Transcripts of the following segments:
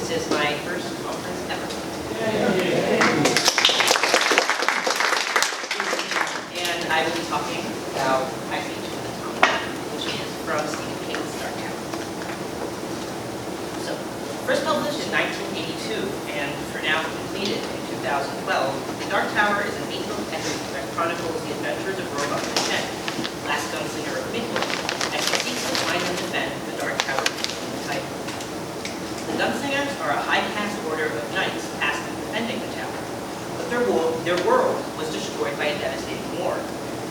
This is my first conference ever. And I will be talking about high speech with a Tom, which is from Stephen King's Dark Tower. So, first published in 1982 and for now completed in 2012, The Dark Tower is an 8-book epic that chronicles the adventures of Robot the Chen, last gunslinger of Midworld, as he seeks to find and defend the Dark Tower from the Titan. The gunslingers are a high-caste order of knights tasked with defending the tower, but their world was destroyed by a devastating war,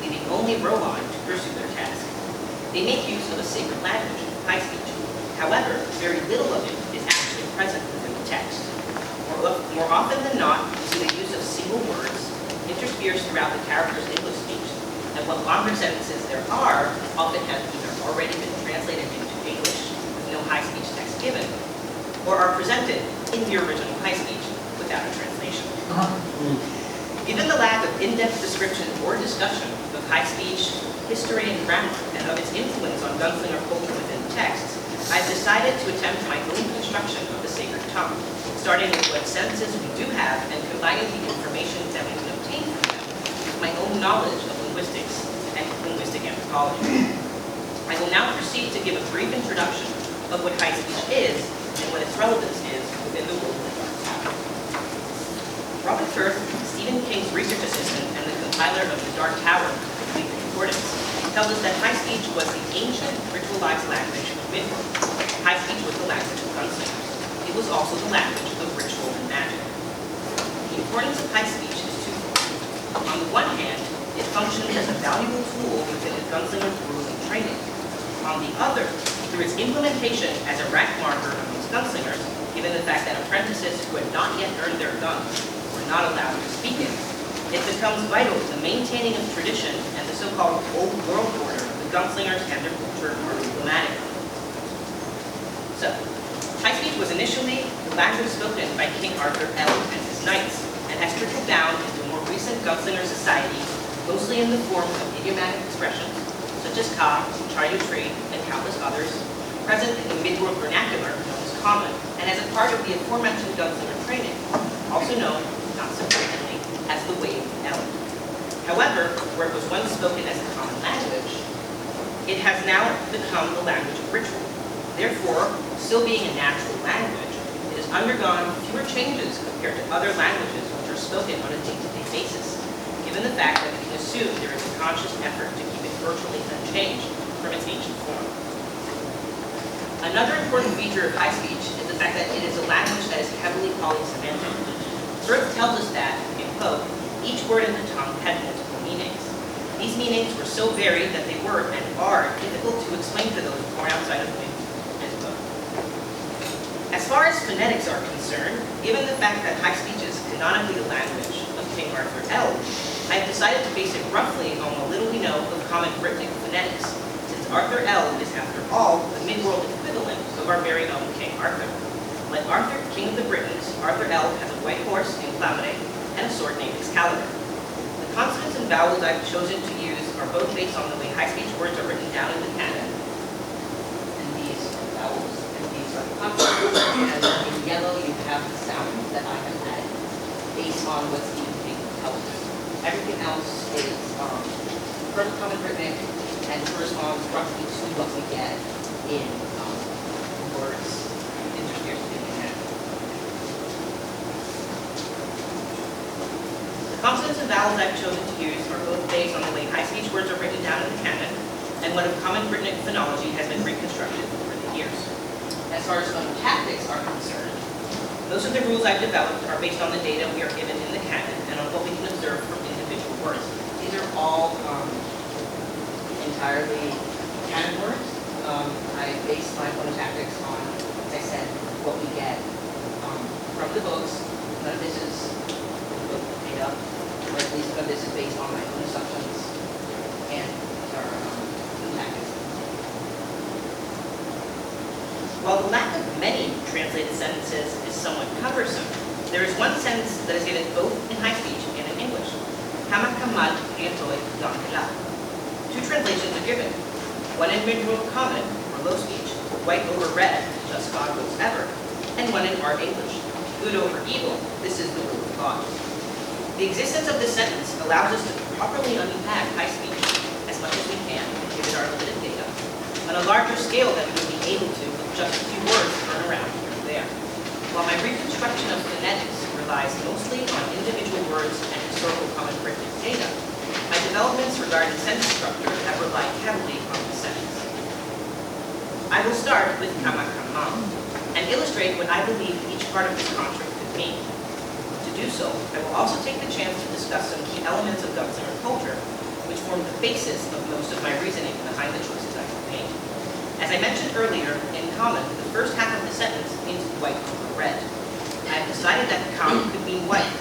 leaving only Rohan to pursue their task. They make use of a sacred language, high speech. However, very little of it is actually present within the text. More often than not, you see the use of single words interspersed throughout the character's English speech, and what longer sentences there are often have either already been translated into English with no high speech text given, or are presented in the original high speech without a translation. Given the lack of in-depth description or discussion of high speech, history, and grammar, and of its influence on gunslinger culture within the texts, I've decided to attempt my own construction of the sacred tongue, starting with what sentences we do have and combining the information that we can obtain from them with my own knowledge of linguistics and linguistic anthropology. I will now proceed to give a brief introduction of what high speech is and what its relevance is within the world of the Dark Tower. Robert Firth, Stephen King's research assistant and the compiler of the Dark Tower Complete Concordance, tells us that high speech was the ancient ritualized language of Midworld. High speech was the language of gunslingers. It was also the language of ritual and magic. The importance of high speech is twofold. On the one hand, it functions as a valuable tool within a gunslinger's rules and training. On the other, through its implementation as a rank marker amongst gunslingers, given the fact that apprentices who had not yet earned their guns were not allowed to speak it, it becomes vital to the maintaining of tradition and the so-called old world order of the gunslingers and their culture are emblematic. So, high speech was initially the language spoken by King Arthur L. and his knights, and has trickled down into more recent gunslinger society, mostly in the form of idiomatic expressions, such as ka, try to trade, and countless others, present in the Midworld vernacular known as common, and as a part of the aforementioned gunslinger training, also known, not so frequently, as the wave element. However, where it was once spoken as a common language, it has now become the language of ritual. Therefore, still being a natural language, it has undergone fewer changes compared to other languages which are spoken on a day-to-day basis, given the fact that we can assume there is a conscious effort to keep it virtually unchanged from its ancient form. Another important feature of high speech is the fact that it is a language that is heavily polysemantic. Firth tells us that, in quote, each word in the tongue had multiple meanings. These meanings were so varied that they were and are difficult to explain to those born outside of language. As far as phonetics are concerned, given the fact that high speech is canonically the language of King Arthur L., I have decided to base it roughly on what little we know of common Brittonic phonetics, since Arthur L is, after all, the Midworld equivalent of our very own King Arthur. Like Arthur, King of the Britons, Arthur L has a white horse named Clamine and a sword named Excalibur. The consonants and vowels I've chosen to use are both based on the way high speech words are written down in the canon. And these are vowels, and these are consonants. And in yellow, you have the sounds that I have added based on what Stephen King tells us. Everything else is first common Brittonic and corresponds roughly to what we get in words interspersed in the canon. The consonants and vowels I've chosen to use are both based on the way high speech words are written down in the canon and what of common Brittonic phonology has been reconstructed over the years. As far as phonotactics are concerned, most of the rules I've developed are based on the data we are given in the canon and on what we can observe from individual words. These are all entirely canon words. I base my phonotactics on, as I said, what we get from the books. None of this is made up, or at least none of this is based on my own assumptions and our phonotactics. While the lack of many translated sentences is somewhat cumbersome, there is one sentence that is given both in high speech and in English. Kama kamad riatoi gangila. Two translations are given. One in Midworld common, or low speech, white over red, just God rules ever. and one in our English. Good over evil, this is the will of God. The existence of this sentence allows us to properly unpack high speech as much as we can, given our limited data, on a larger scale than we would be able to with just a few words thrown around here and there. While my reconstruction of phonetics relies mostly on individual words and historical common cryptic data, my developments regarding sentence structure have relied heavily on the sentence. I will start with kama and illustrate what I believe each part of this construct could mean. To do so, I will also take the chance to discuss some key elements of Gunslinger culture, which form the basis of most of my reasoning behind the choices I have made. As I mentioned earlier, in common, the first half of the sentence means white over red. I have decided that common could mean white.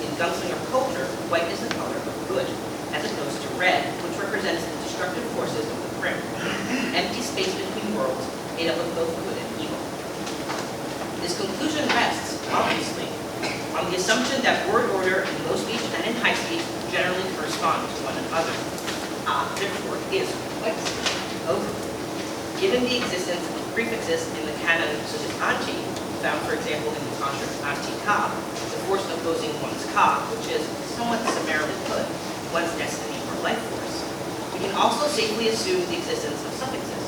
In Gunslinger culture, white is the color of good, as opposed to red, which represents the destructive forces of the prim, empty space between worlds made up of both good and evil. This conclusion rests, obviously, on the assumption that word order in low speech and in high speech generally correspond to one another. Therefore, is white speech over. Given the existence of prefixes in the canon such as anti, found, for example, in the construct anti-ka, the force opposing one's ka, which is, somewhat summarily put, one's destiny or life force, we can also safely assume the existence of suffixes.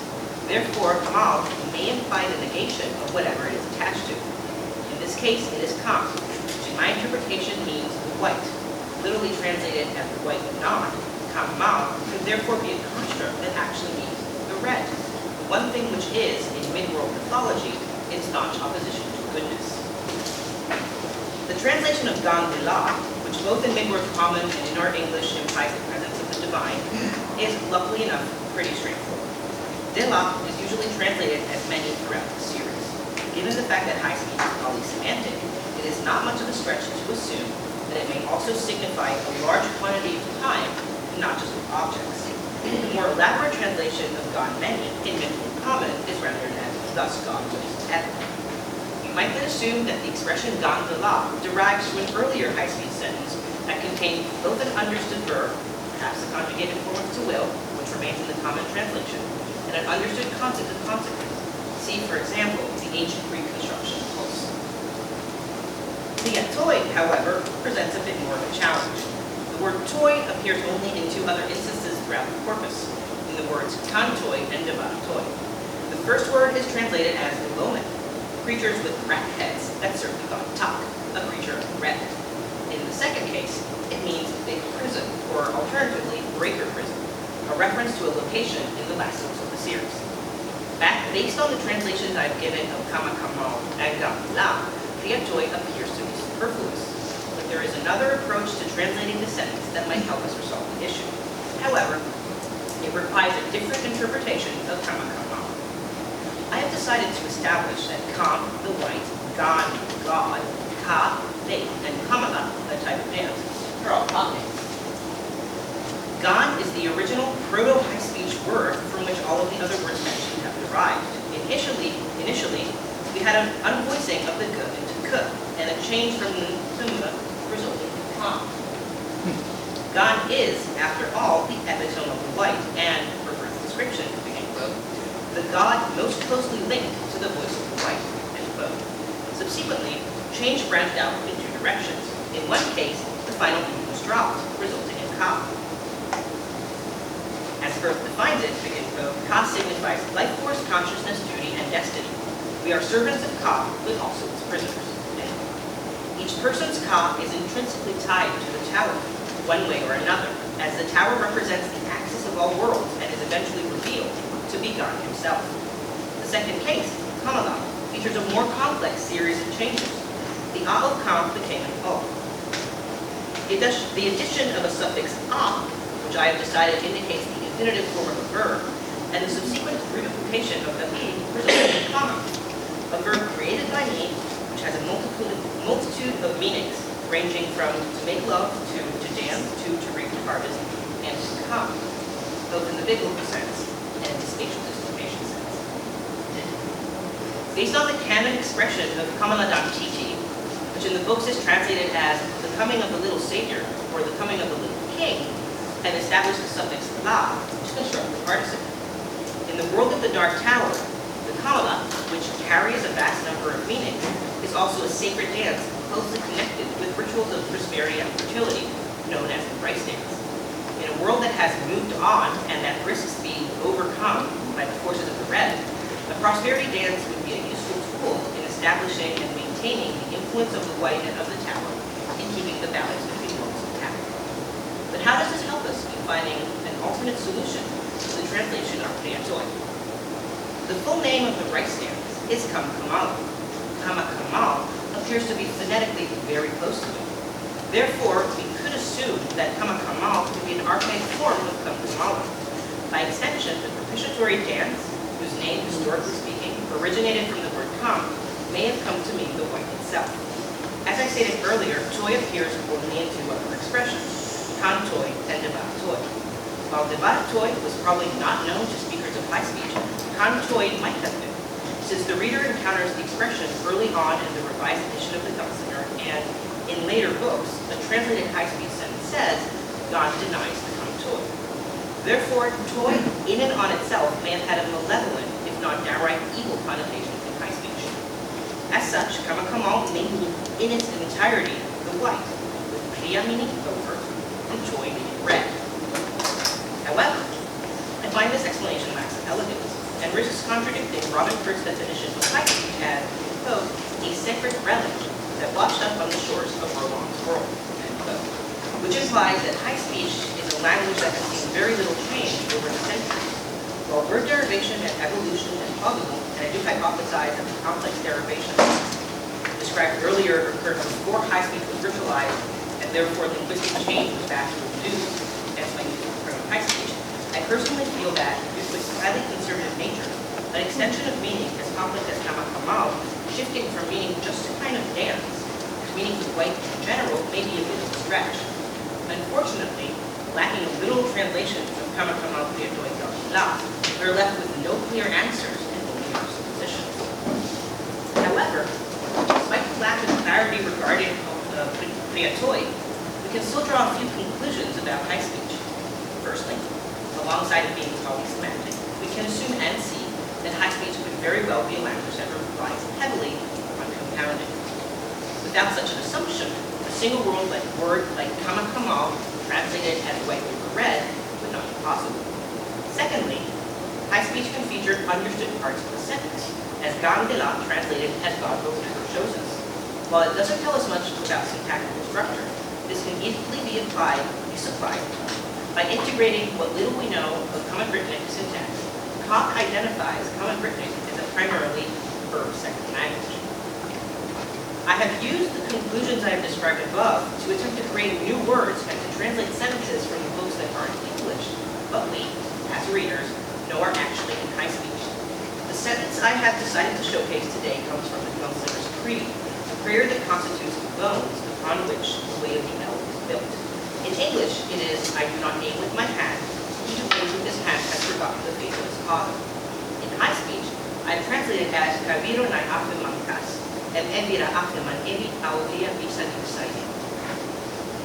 Therefore, kamal may imply the negation of whatever it is attached to. In this case, it is kam, which in my interpretation means white. Literally translated as the white non, kamal could therefore be a construct that actually means the red. One thing which is, in mid-world mythology, in staunch opposition to goodness. The translation of gan de la, which both in mid-world common and in our English implies the presence of the divine, is, luckily enough, pretty straightforward. De la is usually translated as many throughout the series. Given the fact that high speech is polysemantic, it is not much of a stretch to assume that it may also signify a large quantity of time, not just of objects. The more elaborate translation of God many in mid-world common is rendered as thus God was ever. You might then assume that the expression gan de la derives from an earlier high-speed sentence that contained both an understood verb, perhaps the conjugated form of to will, which remains in the common translation, and an understood concept of consequence. See, for example, the ancient Greek construction of pulse. The toy, however, presents a bit more of a challenge. The word toy appears only in two other instances throughout the corpus, in the words kantoy and devatoi. The first word is translated as lomen, creatures with cracked heads that serve the god Tak, a creature of red. In the second case, it means big prison, or alternatively, breaker prison, a reference to a location in the last books of the series. Based on the translations I've given of kama kamal and gamla, piatoi appears to be superfluous. But there is another approach to translating the sentence that might help us resolve the issue. However, it requires a different interpretation of kama kamal. I have decided to establish that kam, the white, gan, God, ka, faith, and kamala, a type of dance, are all pop names. Gan is the original proto-high-speech word from which all of the other words mentioned have derived. Initially, we had an unvoicing of the g into k, and a change from n to m, resulting in kam. Gan is, after all, the epitome of the white, and, for birth description, the god most closely linked to the voice of the white, end quote. Subsequently, change branched out in two directions. In one case, the final e was dropped, resulting in ka. As Birth defines it, begin quote, ka signifies life force, consciousness, duty, and destiny. We are servants of ka, but also its prisoners. Each person's ka is intrinsically tied to the tower, one way or another, as the tower represents the axis of all worlds and is eventually revealed to be God himself. The second case, Kamala, features a more complex series of changes. The A of Kam became an O. The addition of a suffix A, which I have decided indicates the infinitive form of a verb, and the subsequent reduplication of the E resulted in Kama, a verb created by me, which has a multitude of meanings, ranging from to make love, to dance, to reap the harvest, and to come, both in the biblical sense and the spatial dislocation sense. Based on the canon expression of Kamaladam Titi, which in the books is translated as the coming of the little savior, or the coming of the little king, and established the suffix la, which constructs the participle. In the world of the Dark Tower, the Kamala, which carries a vast number of meanings, is also a sacred dance closely connected with rituals of prosperity and fertility, known as the rice dance. In a world that has moved on and that risks being overcome by the forces of the red, the prosperity dance would be a useful tool in establishing and maintaining the influence of the white and of the tower in keeping the balance between looks and power. But how does this help us in finding an alternate solution to the translation of Priatoy? The full name of the rice dance is Kama Kamal. Kama Kamal appears to be phonetically very close to it. Therefore, we could assume that Kama Kamal could be an archaic form of Kama Kamala. By extension, the propitiatory dance, whose name, historically speaking, originated from the word kam, may have come to mean the white itself. As I stated earlier, toy appears only in two other expressions, kan toy and debat toy. While debat toy was probably not known to speakers of high speech, kan toy might have been, since the reader encounters the expression early on in the revised edition of the Gunslinger, and in later books, the translated high-speech sentence says, God denies the kam toy. Therefore, toy in and on itself may have had a malevolent, if not downright evil connotation in high speech. As such, Kama Kamal may mean in its entirety the white, with priya meaning over and toy meaning red. However, I find this explanation lacks elegance and risks contradicting Robin Kurt's definition of high speech as, quote, a sacred relic that washed up on the shores of Roland's world, end quote, which implies that high speech is a language that has seen very little change over the centuries. While word derivation and evolution is plausible, and I do hypothesize that the complex derivations described earlier occurred before high speech was ritualized, and therefore linguistic change was vastly reduced, hence my use of the term high speech, I personally feel that due to its highly conservative nature, an extension of meaning as complex as Kama Kamal, shifting from meaning just a kind of dance to meaning the white in general may be a bit of a stretch. Unfortunately, lacking a literal translation of Kama Kamal Priatoy Gala, we're left with no clear answers and only our suppositions. However, despite the lack of clarity regarding Priatoy, we can still draw a few conclusions about high speech. Firstly, alongside of being polysemantic, we can assume and see that high speech could very well be a language that relies heavily on compounding. Without such an assumption, a single word like Kama Kamal, translated as white over red, would not be possible. Secondly, high speech can feature understood parts of the sentence, as Gang de la translated as God will never shows us. While it doesn't tell us much about syntactical structure, this can easily be supplied by integrating what little we know of Common Britannic syntax. Koch identifies Common Britannic as a primarily verb-second language. I have used the conclusions I have described above to attempt to create new words and to translate sentences from the books that aren't English, but we, as readers, know are actually in high speech. The sentence I have decided to showcase today comes from the Gunslinger's Creed, a prayer that constitutes the bones upon which the way of the L is built. In English, it is, I do not aim with my hand, he who aims with his hand has forgotten the faith of his father. In high speech, I translated as Kaviro nai afemankas, and evira afeman evi aulia bisa disaidi.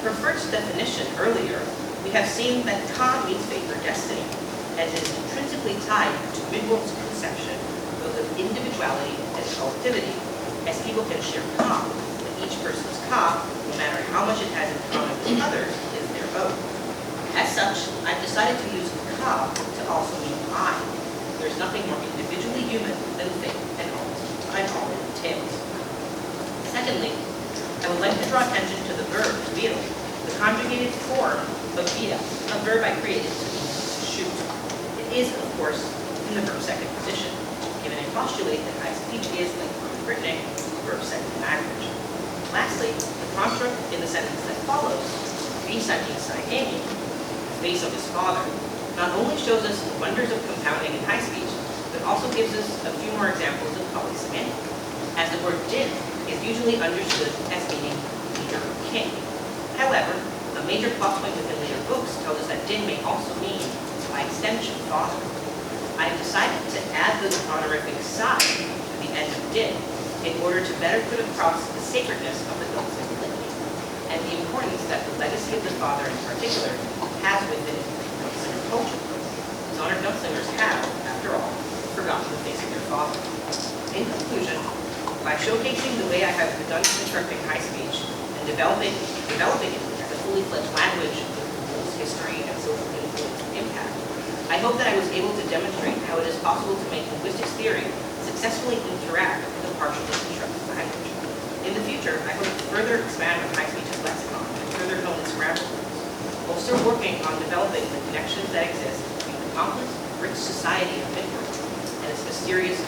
For first definition earlier, we have seen that Ka means fate or destiny, and is intrinsically tied to Midworld's conception both of individuality and collectivity, as people can share Ka, but each person's Ka, no matter how much it has in common with others, is their own. As such, I've decided to use Ka to also mean I. There's nothing more individually human than fate and all it entails. Secondly, I would like to draw attention to the verb, viro, the conjugated form of vida, a verb I created to mean to shoot. It is, of course, in the verb-second position, given I postulate that high speech is, like Common Britannic, verb-second language. Lastly, the construct in the sentence that follows, Visa Saihemi, face of his father, not only shows us the wonders of compounding in high speech, but also gives us a few more examples of polysemantic, as the word din is usually understood as meaning leader or king. However, a major plot point within later books tells us that din may also mean, by extension, father. I have decided to add the honorific side to the end of din in order to better put across the sacredness of the Gunslinger litany, and the importance that the legacy of the father in particular has within Gunslinger culture. These honored Gunslingers have, after all, forgotten the face of their father. In conclusion, by showcasing the way I have begun constructing high speech and developing it as a fully fledged language with rules, history, and social influence and impact, I hope that I was able to demonstrate how it is possible to make linguistics theory successfully interact with a partially constructed language. In the future, I hope to further expand on high speech's lexicon and further hone its grammar rules, while still working on developing the connections that exist between the complex, rich society of Midwest and its mysterious